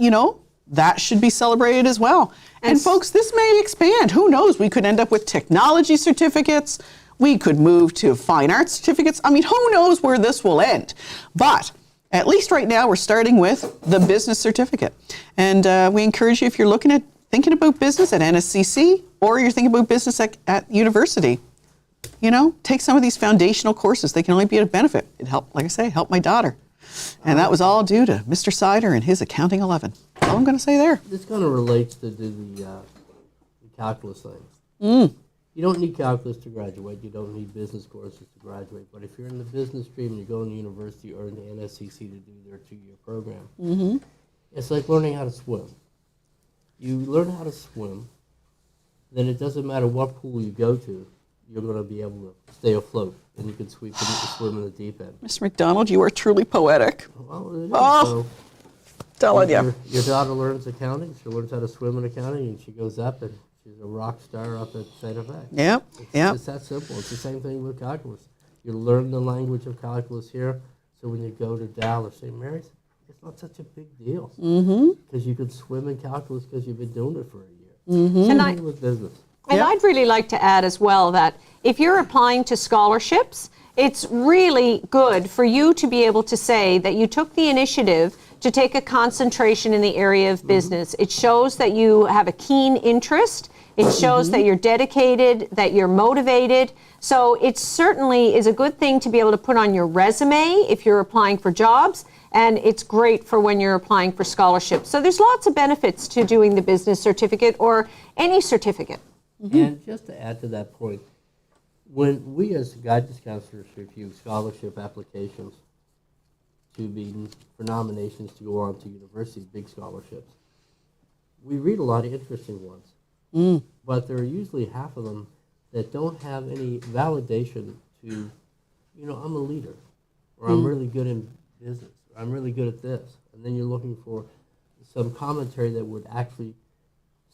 Speaker 1: that should be celebrated as well. And folks, this may expand. Who knows? We could end up with technology certificates. We could move to fine arts certificates. I mean, who knows where this will end? But at least right now, we're starting with the business certificate. And we encourage you, if you're thinking about business at NSCC or you're thinking about business at university, take some of these foundational courses. They can only be a benefit. It helped, like I say, helped my daughter. And that was all due to Mr. Sider and his Accounting 11. That's all I'm going to say there.
Speaker 3: This kind of relates to the calculus thing. You don't need calculus to graduate. You don't need business courses to graduate. But if you're in the business stream and you're going to university or in the NSCC to do their 2-year program, it's like learning how to swim. You learn how to swim, then it doesn't matter what pool you go to, you're going to be able to stay afloat, and you can swim in the deep end.
Speaker 1: Mr. McDonald, you are truly poetic.
Speaker 3: Well, it is.
Speaker 1: Oh, telling you.
Speaker 3: Your daughter learns accounting. She learns how to swim in accounting, and she goes up, and she's a rock star up at St. FX.
Speaker 1: Yep, yep.
Speaker 3: It's that simple. It's the same thing with calculus. You learn the language of calculus here, so when you go to Dal or St. Mary's, it's not such a big deal. Because you could swim in calculus because you've been doing it for a year.
Speaker 2: And
Speaker 3: Same thing with business.
Speaker 2: And I'd really like to add as well that if you're applying to scholarships, it's really good for you to be able to say that you took the initiative to take a concentration in the area of business. It shows that you have a keen interest. It shows that you're dedicated, that you're motivated. So it certainly is a good thing to be able to put on your resume if you're applying for jobs. And it's great for when you're applying for scholarships. So there's lots of benefits to doing the business certificate or any certificate.
Speaker 3: And just to add to that point, when we as guidance counselors review scholarship applications for nominations to go on to university, big scholarships, we read a lot of interesting ones. But there are usually half of them that don't have any validation to, I'm a leader, or I'm really good in business, or I'm really good at this. And then you're looking for some commentary that would actually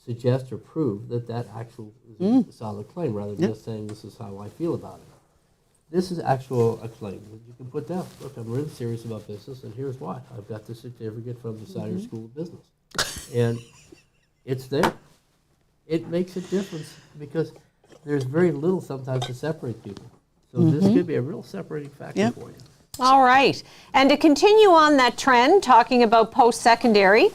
Speaker 3: suggest or prove that that actual is a solid claim, rather than just saying this is how I feel about it. This is actual a claim that you can put down. Look, I'm really serious about business, and here's why. I've got this certificate from the Snyder School of Business. And it's there. It makes a difference because there's very little sometimes to separate people. So this could be a real separating factor for you.
Speaker 2: All right. And to continue on that trend, talking about post-secondary,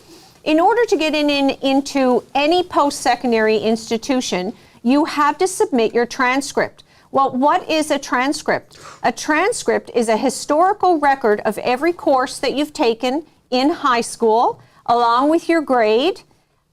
Speaker 2: in order to get into any post-secondary institution, you have to submit your transcript. Well, what is a transcript? A transcript is a historical record of every course that you've taken in high school, along with your grade.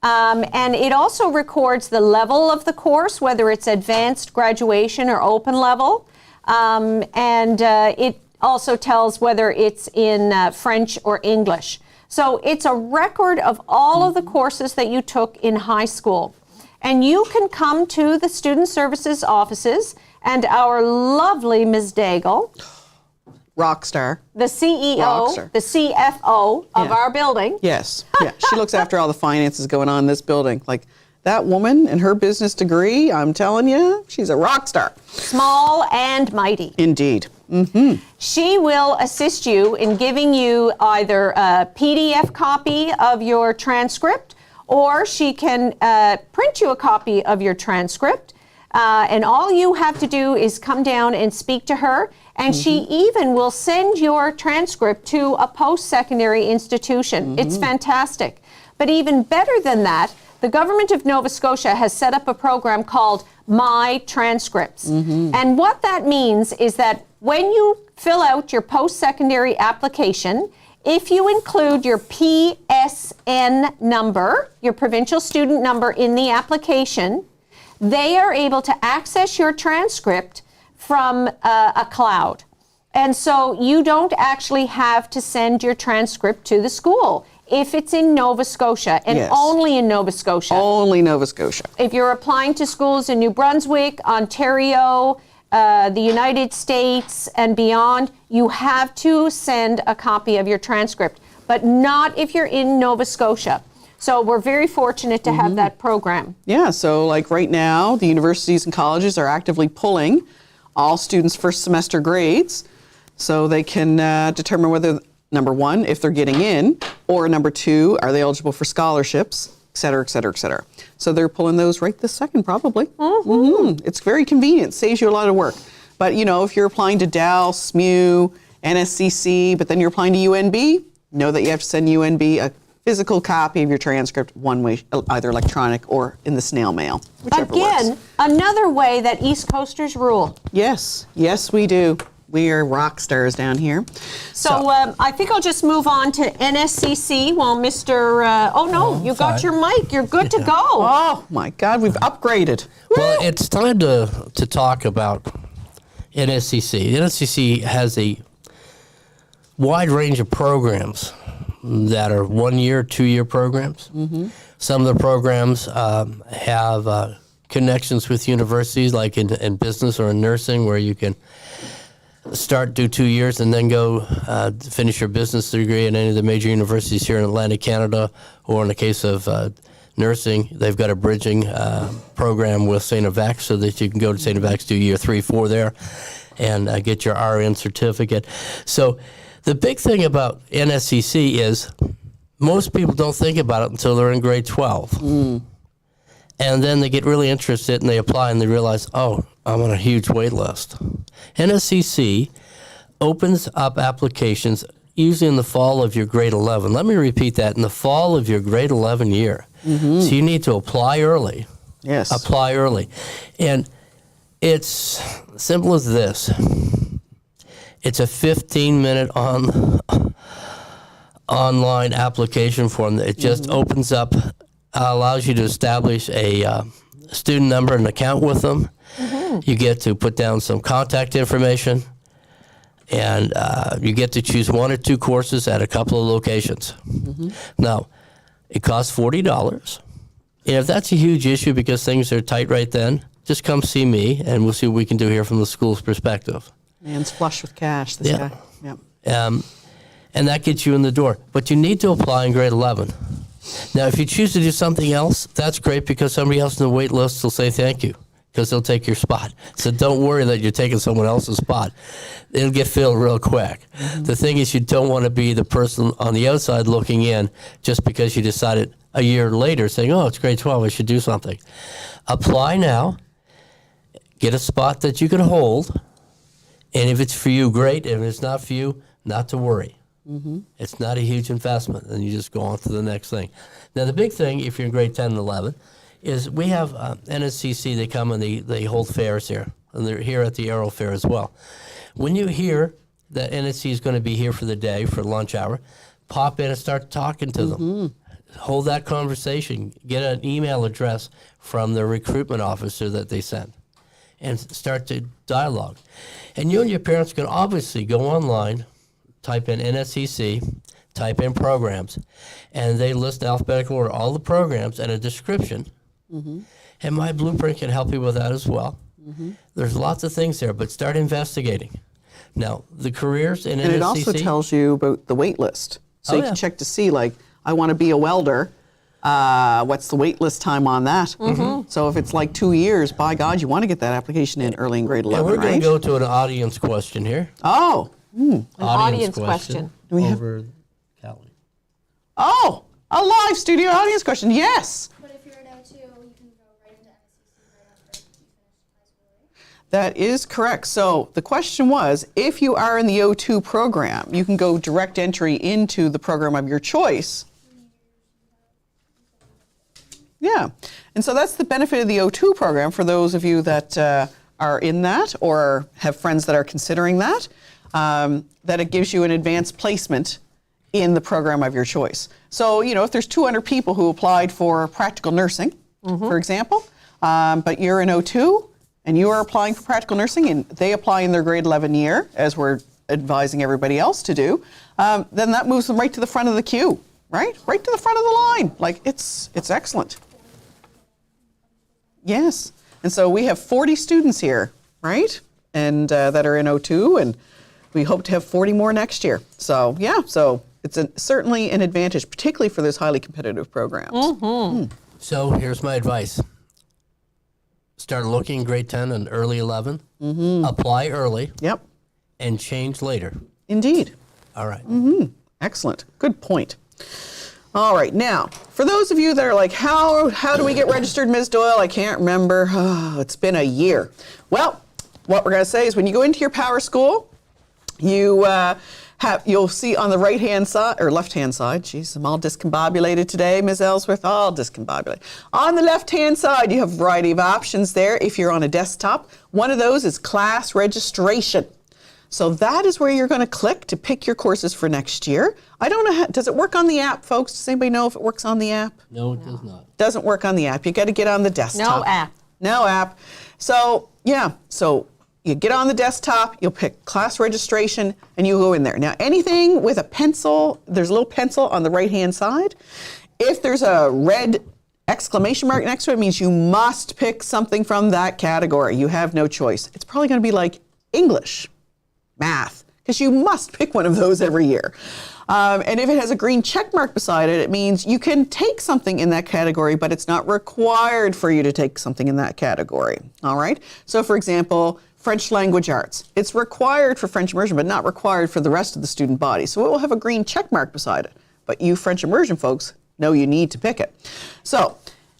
Speaker 2: And it also records the level of the course, whether it's advanced, graduation, or open level. It also tells whether it's in French or English. So it's a record of all of the courses that you took in high school. And you can come to the Student Services offices, and our lovely Ms. Daigle,
Speaker 1: Rock star.
Speaker 2: the CEO,
Speaker 1: Rockstar.
Speaker 2: the CFO of
Speaker 1: Yeah.
Speaker 2: our building.
Speaker 1: Yes. Yeah. She looks after all the finances going on in this building. Like that woman and her business degree, I'm telling you, she's a rock star.
Speaker 2: Small and mighty.
Speaker 1: Indeed.
Speaker 2: She will assist you in giving you either a PDF copy of your transcript, or she can print you a copy of your transcript. And all you have to do is come down and speak to her. And she even will send your transcript to a post-secondary institution. It's fantastic. But even better than that, the government of Nova Scotia has set up a program called My Transcripts. And what that means is that when you fill out your post-secondary application, if you include your PSN number, your provincial student number, in the application, they are able to access your transcript from a cloud. And so you don't actually have to send your transcript to the school if it's in Nova Scotia, and
Speaker 1: Yes.
Speaker 2: only in Nova Scotia.
Speaker 1: Only Nova Scotia.
Speaker 2: If you're applying to schools in New Brunswick, Ontario, the United States, and beyond, you have to send a copy of your transcript, but not if you're in Nova Scotia. So we're very fortunate to have that program.
Speaker 1: Yeah, so like right now, the universities and colleges are actively pulling all students' first semester grades so they can determine whether, number one, if they're getting in, or number two, are they eligible for scholarships, et cetera, et cetera, et cetera. So they're pulling those right this second, probably. It's very convenient, saves you a lot of work. But you know, if you're applying to Dal, SMU, NSCC, but then you're applying to UNB, know that you have to send UNB a physical copy of your transcript, one way, either electronic or in the snail mail, whichever
Speaker 2: Again,
Speaker 1: works.
Speaker 2: another way that East Coasters rule.
Speaker 1: Yes, yes, we do. We are rock stars down here.
Speaker 2: So I think I'll just move on to NSCC while Mr. Oh no, you got your mic. You're good to go.
Speaker 1: Oh my God, we've upgraded.
Speaker 3: Well, it's time to talk about NSCC. The NSCC has a wide range of programs that are 1 year, 2 year programs. Some of the programs have connections with universities, like in business or in nursing, where you can do 2 years and then go finish your business degree at any of the major universities here in Atlantic Canada, or in the case of nursing, they've got a bridging program with St. FX so that you can go to St. FX, do year 3, 4 there, and get your RN certificate. So the big thing about NSCC is most people don't think about it until they're in grade 12. And then they get really interested and they apply and they realize, oh, I'm on a huge wait list. NSCC opens up applications usually in the fall of your grade 11. Let me repeat that, in the fall of your grade 11 year. So you need to apply early.
Speaker 1: Yes.
Speaker 3: Apply early. And it's simple as this. It's a 15-minute online application form that it just opens up, allows you to establish a student number and account with them. You get to put down some contact information, and you get to choose 1 or 2 courses at a couple of locations. Now, it costs $40. And if that's a huge issue because things are tight right then, just come see me, and we'll see what we can do here from the school's perspective.
Speaker 1: Man's flush with cash, this guy. Yep.
Speaker 3: And that gets you in the door. But you need to apply in grade 11. Now, if you choose to do something else, that's great because somebody else in the wait list will say thank you because they'll take your spot. So don't worry that you're taking someone else's spot. It'll get filled real quick. The thing is, you don't want to be the person on the outside looking in just because you decided a year later saying, oh, it's grade 12, I should do something. Apply now, get a spot that you can hold, and if it's for you, great. If it's not for you, not to worry. It's not a huge investment, and you just go on to the next thing. Now, the big thing, if you're in grade 10 and 11, is we have NSCC, they come and they hold fairs here, and they're here at the Aero Fair as well. When you hear that NSC is going to be here for the day, for lunch hour, pop in and start talking to them. Hold that conversation. Get an email address from the recruitment officer that they send and start to dialogue. And you and your parents can obviously go online, type in NSCC, type in programs, and they list alphabetical order all the programs and a description. And my blueprint can help you with that as well. There's lots of things there, but start investigating. Now, the careers in NSCC.
Speaker 1: And it also tells you about the wait list. So you can check to see, like, I want to be a welder. What's the wait list time on that? So if it's like 2 years, by God, you want to get that application in early in grade 11,
Speaker 3: and we're going
Speaker 1: right?
Speaker 3: to go to an audience question here.
Speaker 1: Oh.
Speaker 2: An audience question.
Speaker 1: Do we have?
Speaker 3: Over Callie.
Speaker 1: Oh, a live studio audience question. Yes.
Speaker 4: But if you're at O2, you can go right into NSCC right after you finish high school, right?
Speaker 1: That is correct. So the question was, if you are in the O2 program, you can go direct entry into the program of your choice. Yeah. And so that's the benefit of the O2 program for those of you that are in that or have friends that are considering that, that it gives you an advanced placement in the program of your choice. So, you know, if there's 200 people who applied for practical nursing, for example, but you're in O2 and you are applying for practical nursing and they apply in their grade 11 year, as we're advising everybody else to do, then that moves them right to the front of the queue, right? Right to the front of the line. Like, it's excellent. Yes. And so we have 40 students here, right? And that are in O2, and we hope to have 40 more next year. So, yeah, so it's certainly an advantage, particularly for those highly competitive programs.
Speaker 3: So here's my advice. Start looking in grade 10 and early 11. Apply early.
Speaker 1: Yep.
Speaker 3: And change later.
Speaker 1: Indeed.
Speaker 3: All right.
Speaker 1: Excellent. Good point. All right. Now, for those of you that are like, how do we get registered, Ms. Doyle? I can't remember. Oh, it's been a year. Well, what we're going to say is when you go into your power school, you'll see on the right-hand side, or left-hand side, geez, I'm all discombobulated today, Ms. Ellsworth, all discombobulated. On the left-hand side, you have a variety of options there if you're on a desktop. One of those is class registration. So that is where you're going to click to pick your courses for next year. I don't know, does it work on the app, folks? Does anybody know if it works on the app?
Speaker 3: No, it does not.
Speaker 1: Doesn't work on the app. You got to get on the desktop.
Speaker 2: No app.
Speaker 1: No app. So, yeah, so you get on the desktop, you'll pick class registration, and you go in there. Now, anything with a pencil, there's a little pencil on the right-hand side. If there's a red exclamation mark next to it, it means you must pick something from that category. You have no choice. It's probably going to be like English, math, because you must pick one of those every year. And if it has a green check mark beside it, it means you can take something in that category, but it's not required for you to take something in that category. All right? So, for example, French language arts. It's required for French immersion, but not required for the rest of the student body. So it will have a green check mark beside it. But you French immersion folks know you need to pick it. So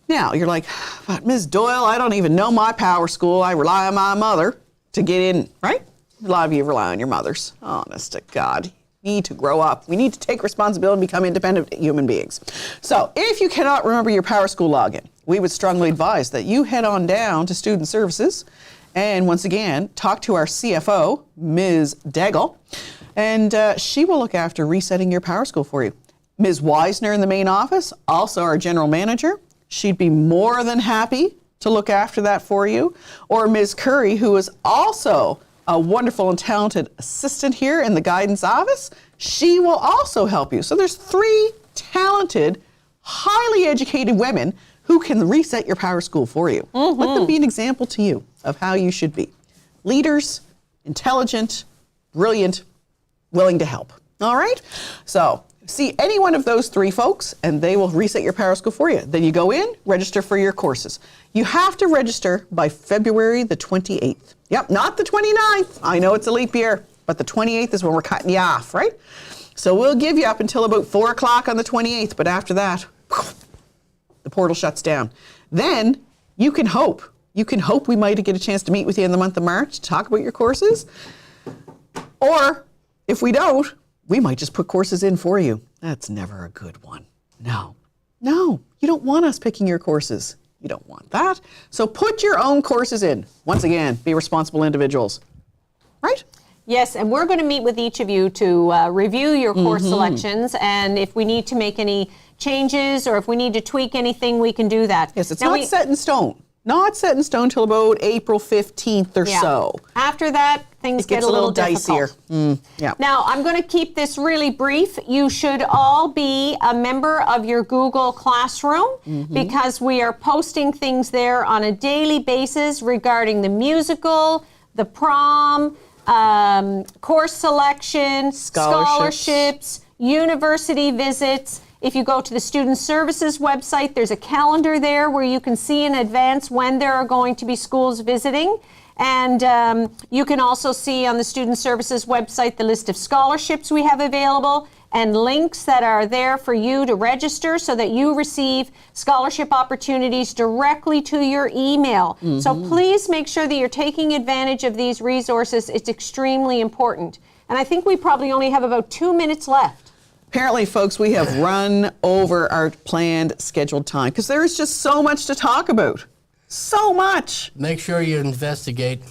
Speaker 1: now you're like, but Ms. Doyle, I don't even know my power school. I rely on my mother to get in, right? A lot of you rely on your mothers. Honest to God. You need to grow up. We need to take responsibility and become independent human beings. So if you cannot remember your power school login, we would strongly advise that you head on down to Student Services and once again, talk to our CFO, Ms. Daigle, and she will look after resetting your power school for you. Ms. Weisner in the main office, also our general manager, she'd be more than happy to look after that for you. Or Ms. Curry, who is also a wonderful and talented assistant here in the guidance office, she will also help you. So there's 3 talented, highly educated women who can reset your power school for you. Let them be an example to you of how you should be. Leaders, intelligent, brilliant, willing to help. All right? So see any one of those 3 folks, and they will reset your Power School for you. Then you go in, register for your courses. You have to register by February the 28th. Yep, not the 29th. I know it's a leap year, but the 28th is when we're cutting you off, right? So we'll give you up until about 4 o'clock on the 28th, but after that, the portal shuts down. Then you can hope. You can hope we might get a chance to meet with you in the month of March to talk about your courses. Or if we don't, we might just put courses in for you. That's never a good one. No, you don't want us picking your courses. You don't want that. So put your own courses in. Once again, be responsible individuals, right?
Speaker 2: Yes, and we're going to meet with each of you to review your course selections, and if we need to make any changes or if we need to tweak anything, we can do that.
Speaker 1: Yes, it's not set in stone. Not set in stone till about April 15th or so.
Speaker 2: After that, things get a little
Speaker 1: dicier. Yeah.
Speaker 2: Now, I'm going to keep this really brief. You should all be a member of your Google Classroom because we are posting things there on a daily basis regarding the musical, the prom, course selection, scholarships, university visits. If you go to the Student Services website, there's a calendar there where you can see in advance when there are going to be schools visiting. And you can also see on the Student Services website the list of scholarships we have available and links that are there for you to register so that you receive scholarship opportunities directly to your email. So please make sure that you're taking advantage of these resources. It's extremely important. And I think we probably only have about 2 minutes left.
Speaker 1: Apparently, folks, we have run over our planned scheduled time because there is just so much to talk about. So much.
Speaker 3: Make sure you investigate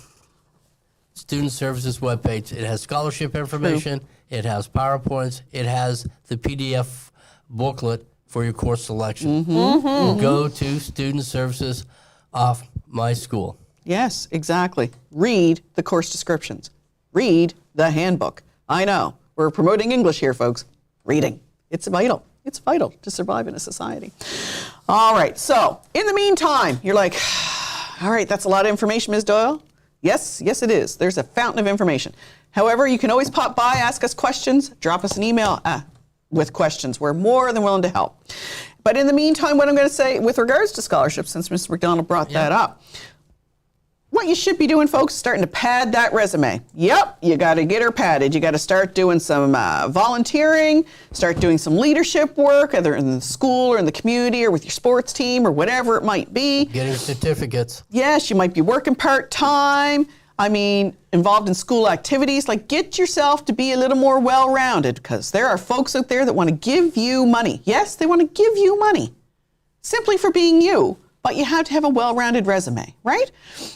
Speaker 3: Student Services webpage. It has scholarship information, it has PowerPoints, it has the PDF booklet for your course selection. Go to Student Services off my school.
Speaker 1: Yes, exactly. Read the course descriptions. Read the handbook. I know, we're promoting English here, folks. Reading. It's vital. It's vital to survive in a society. All right, so in the meantime, you're like, all right, that's a lot of information, Ms. Doyle. Yes, it is. There's a fountain of information. However, you can always pop by, ask us questions, drop us an email with questions. We're more than willing to help. But in the meantime, what I'm going to say with regards to scholarships, since Mr. McDonald brought that up, what you should be doing, folks, is starting to pad that resume. Yep, you got to get her padded. You got to start doing some volunteering, start doing some leadership work, either in the school or in the community or with your sports team or whatever it might be.
Speaker 3: Getting certificates.
Speaker 1: Yes, you might be working part-time. I mean, involved in school activities. Like, get yourself to be a little more well-rounded because there are folks out there that want to give you money. Yes, they want to give you money simply for being you. But you have to have a well-rounded resume, right?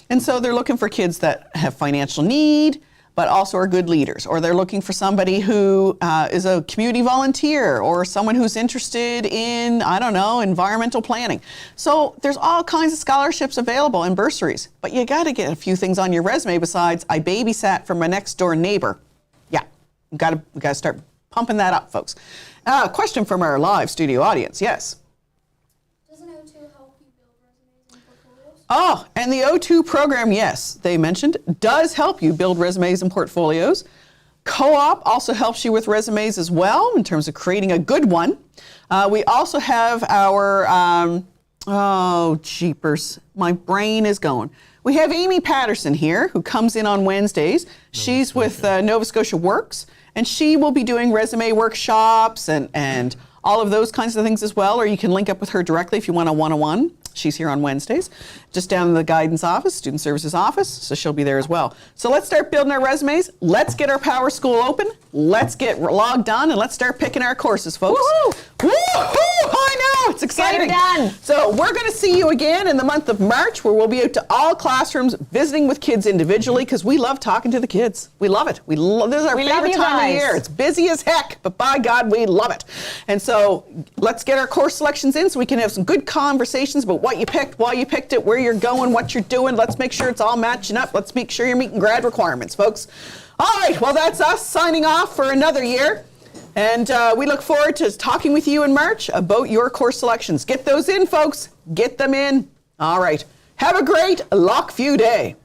Speaker 1: And so they're looking for kids that have financial need, but also are good leaders. Or they're looking for somebody who is a community volunteer or someone who's interested in, I don't know, environmental planning. So there's all kinds of scholarships available and bursaries. But you got to get a few things on your resume besides, I babysat for my next door neighbor. Yeah, we got to start pumping that up, folks. Question from our live studio audience. Yes. Oh, and the O2 program, yes, they mentioned, does help you build resumes and portfolios. Co-op also helps you with resumes as well in terms of creating a good one. We also have our, oh, jeepers, my brain is going. We have Amy Patterson here who comes in on Wednesdays. She's with Nova Scotia Works, and she will be doing resume workshops and all of those kinds of things as well, or you can link up with her directly if you want a one-on-one. She's here on Wednesdays, just down in the guidance office, student services office, so she'll be there as well. So let's start building our resumes. Let's get our Power School open. Let's get logged on, and let's start picking our courses, folks. Woohoo! Woohoo! I know, it's exciting.
Speaker 2: Get her done.
Speaker 1: So we're going to see you again in the month of March, where we'll be out to all classrooms visiting with kids individually, because we love talking to the kids. We love it. This is our favorite time of year. It's busy as heck, but by God, we love it. And so let's get our course selections in so we can have some good conversations about what you picked, why you picked it, where you're going, what you're doing. Let's make sure it's all matching up. Let's make sure you're meeting grad requirements, folks. All right, well, that's us signing off for another year. And we look forward to talking with you in March about your course selections. Get those in, folks. Get them in. All right. Have a great Lockview day.